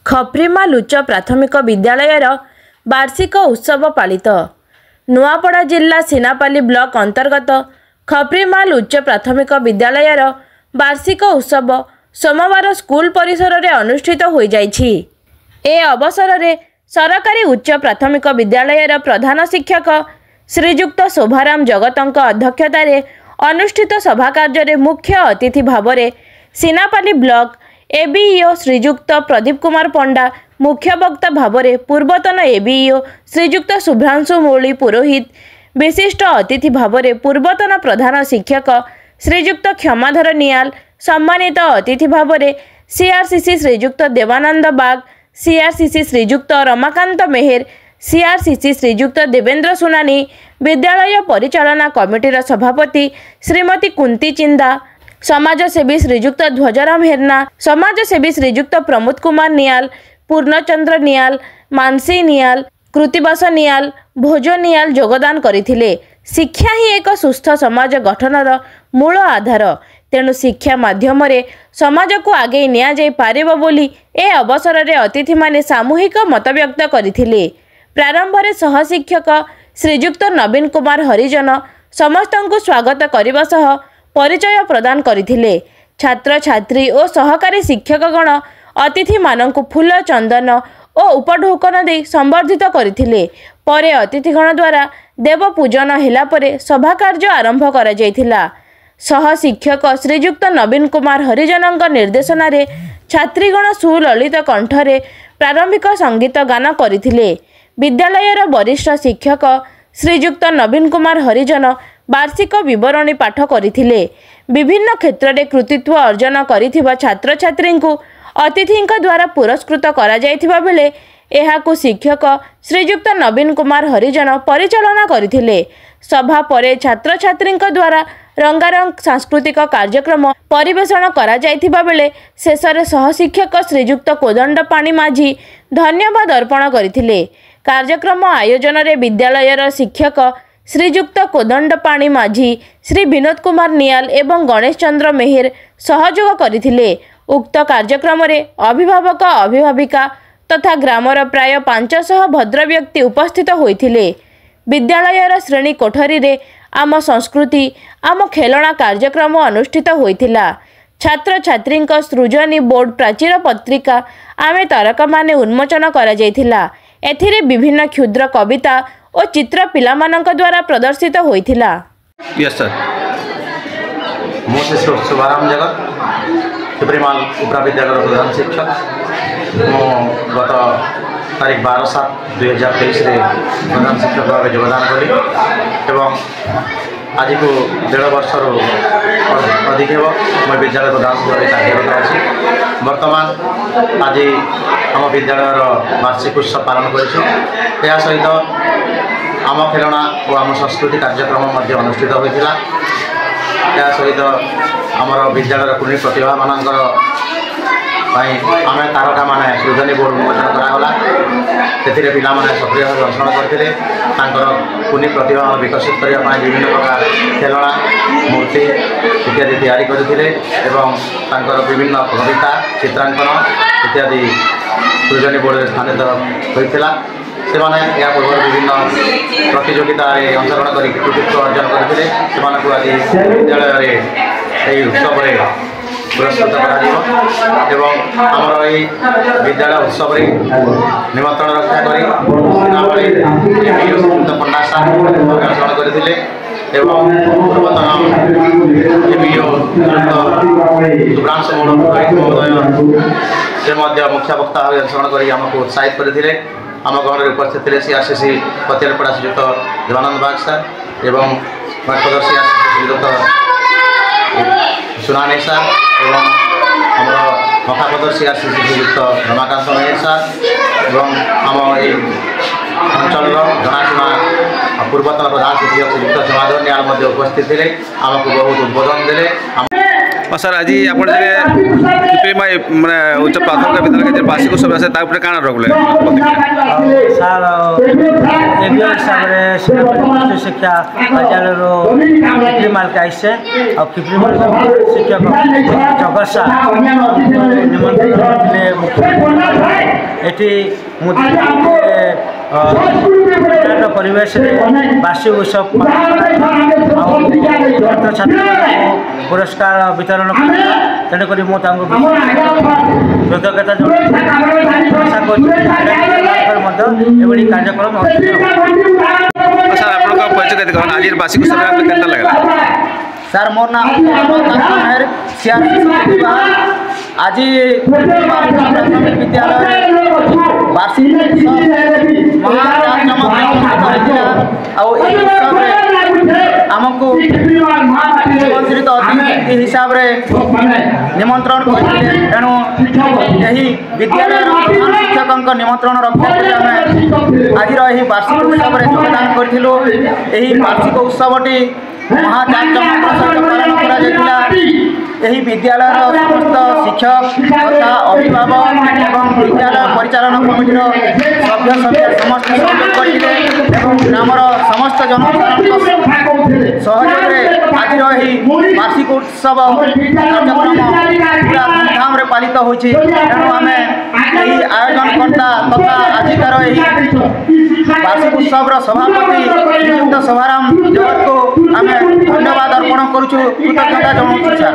खप्रीमाल उच्च प्राथमिक विद्यालयर वार्षिक उत्सव पालित। नुआपड़ा जिला सीनापाली ब्लॉक अंतर्गत खप्रीमाल उच्च प्राथमिक विद्यालयर वार्षिक उत्सव सोमवार स्कूल परिसर में अनुष्ठित हो जाइछि। ए अवसर में सरकारी उच्च प्राथमिक विद्यालयर प्रधान शिक्षक श्रीजुक्त शोभाराम जगतଙ୍କ अध्यक्षतार अनुष्ठित सभा कार्य मुख्य अतिथि भाव में सीनापाली ब्लॉक एबीईओ श्रीजुक्त प्रदीप कुमार पंडा, मुख्य वक्ता भाव में पूर्वतन एबीईओ श्रीजुक्त शुभ्रांशु मौली पुरोहित, विशिष्ट अतिथि भाव में पूर्वतन प्रधान शिक्षक श्रीजुक्त क्षमाधर नियाल, सम्मानित अतिथि भाव में सीआरसीसी श्रीजुक्त देवानंद बाग, सीआरसीसी श्रीजुक्त रमाकांत मेहर, सीआरसीसी श्रीजुक्त देवेंद्र सुनानी, विद्यालय परिचालना कमिटीर सभापति श्रीमती कुंती चिंदा, समाजसेवी श्रीजुक्त ध्वजराम हेरना, समाजसेवी श्रीजुक्त प्रमोद कुमार नियाल, पूर्णचंद्र नियाल, मानसी नियाल, कृतिबास नियाल, भोज नियाल योगदान करथिले। शिक्षा ही एक सुस्थ समाज गठनर मूल आधार, तेणु शिक्षा माध्यम समाज को आगे निया जाई पारिबो बोली ए अवसर में अतिथि माने सामूहिक मत व्यक्त करथिले। प्रारंभ में सहशिक्षक श्रीजुक्त नवीन कुमार हरिजन समस्त को स्वागत करने सह परिचय प्रदान करथिले। छात्र छात्री और सहकारी शिक्षकगण अतिथि मानक फूल चंदन और उपढौकन दे संबर्धित करथिले। परे अतिथिगण द्वारा देव पूजन हेला परे सभा कार्य आरंभ करा जायथिला। सह शिक्षक श्रीजुक्त नवीन कुमार हरिजन निर्देशन रे छात्रीगण सुललित कंठरे प्रारंभिक संगीत गान करथिले। विद्यालयर वरिष्ठ शिक्षक श्रीजुक्त नवीन कुमार हरिजन वार्षिक विवरणी पाठ करथिले। विभिन्न क्षेत्र में कृतित्व अर्जन करिथिबा छात्र छात्री को अतिथि द्वारा पुरस्कृत करा जायथिबा बेले एहाकु शिक्षक श्रीजुक्त नवीन कुमार हरिजन परिचालना करथिले। सभा परे छात्र छात्री द्वारा रंगारंग सांस्कृतिक कार्यक्रम परिवेषण करा जायथिबा बेले शेषरे सहशिक्षक श्रीजुक्त कोदंड पाणी माझी धन्यवाद अर्पण करथिले। कार्यक्रम आयोजन रे विद्यालयर शिक्षक श्रीजुक्त कोदंड पाणी माझी, श्री विनोद कुमार नियाल एवं गणेश चंद्र मेहर सहयोग करथिले। उक्त कार्यक्रम रे अभिभावक अभिभाविका तथा ग्रामर प्राय 500 भद्र व्यक्ति उपस्थित होइथिले। विद्यालयर श्रेणी कोठरी रे आम संस्कृति आम खेलना कार्यक्रम अनुष्ठित होइथिला। छात्र छात्री सृजनी बोर्ड प्राचीर पत्रिका आमे तारका माने उन्मोचन करा जायथिला। एथिरे विभिन्न क्षुद्र कविता और चित्र पिलामानंक द्वारा प्रदर्शित होइथिला। यस सर, मो शुभाराम जगत खप्रीमाल उपरा विद्यालय प्रधान शिक्षक। मो गत तारीख 12/7/2023 प्रधान शिक्षक भाव योगदान कली एवं आज को 1.5 वर्ष अधिक मैं विद्यालय प्रधान शिक्षक कार्यरत अच्छी। बर्तमान आज आम विद्यालयर वार्षिक उत्सव पालन कर सहित आम खेलना और आम संस्कृति कार्यक्रम अनुष्ठित होता। या सहित आमर विद्यालय कुनी प्रतिभा मानकर आम तारका माने सृजनी बोर्ड उन्मोचन करागला। से पिला सक्रिय भाव अंशग्रहण करते कुनी प्रतिभा विकसित करने विभिन्न प्रकार खेलना मूर्ति इत्यादि तैयारी करते विभिन्न कविता चित्रांकन इत्यादि सृजनी बोर्ड स्थानित होता। से पूर्व विभिन्न प्रतियोगिता अंशग्रहण कर कृतित्व अर्जन करते आज विद्यालय उत्सव पुरस्कृत आमर ये विद्यालय उत्सव निमंत्रण रक्षा कर पंडा सार अंशग्रहण करते पूर्वतन एबीईओ शुभ्रांशु महोदय से मुख्य वक्ता भाव अंशग्रहण कर आमको उत्साहित करते। आम गण में उपस्थित थे सीआरसीसी पतियालपड़ा श्रीजुक्त देवानंद बाग सार एवं मार्गदर्शी श्रीजुक्त सुनानी सार एवं आम मखापदर सीआरसीसी श्रीजुक्त रमाकांत मेहर सार एवं आम ये अंचल जनाशुना पूर्वतन प्रधान शिक्षक श्रीजुक्त क्षमाधर नियाल उपस्थित थे। आमको बहुत उद्बोधन देले। सर आज आप माने उच्च प्राथमिक विद्यालय के वार्षिक उत्सव है तापर काना रखले सर एबीईओ हिसाब से शिक्षा विद्यालय खप्रीमाल का आइसे और खप्रीमाल शिक्षक जगत सार निमंत्रण ଏଠି ମୁଁ ପରିବେଶ ବାର୍ଷିକ ଉତ୍ସବ ଛାତ୍ରଛାତ୍ରୀମାନଙ୍କୁ ପୁରସ୍କାର ବିତରଣ କଲା ତେଣୁକରି ମୁଁ ତାଙ୍କୁ କୃତଜ୍ଞତା ମଧ୍ୟ ଏଭଳି କାର୍ଯ୍ୟକ୍ରମ ସାର୍ ଆପଣଙ୍କ ପରିଚୟ କେତେ କ'ଣ ଆଜି ବାର୍ଷିକ ଉତ୍ସବ କେନ୍ତା ଲାଗିଲା ସାର୍ ମୋର ନାଁ ମେହର आज प्राथमिक विद्यालय वार्षिक आमको आमंत्रित अतिथि हिसाब से निमंत्रण करते तेणु यही विद्यालय प्रधान शिक्षक निमंत्रण रक्षा आज वार्षिक उत्सव में योगदान करूँ वार्षिक उत्सवटी महाजाकजमक सहित पालन यही विद्यालय समस्त शिक्षक तथा अभिभावक एवं विद्यालय परिचालन कमिटर सभ्य सभ्य समस्त सहयोग करते ग्रामर समस्त जनसाधारण सहयोग आज वार्षिक उत्सव कार्यक्रम पूरा धूमधाम पालित होती तेणु आम आयोजनकर्ता तथा आजिकार वार्षिक उत्सव सभापति श्रीयुक्त शोभाराम जगत को आम धन्यवाद अर्पण करुचु कृतज्ञता जनाऊँ सर।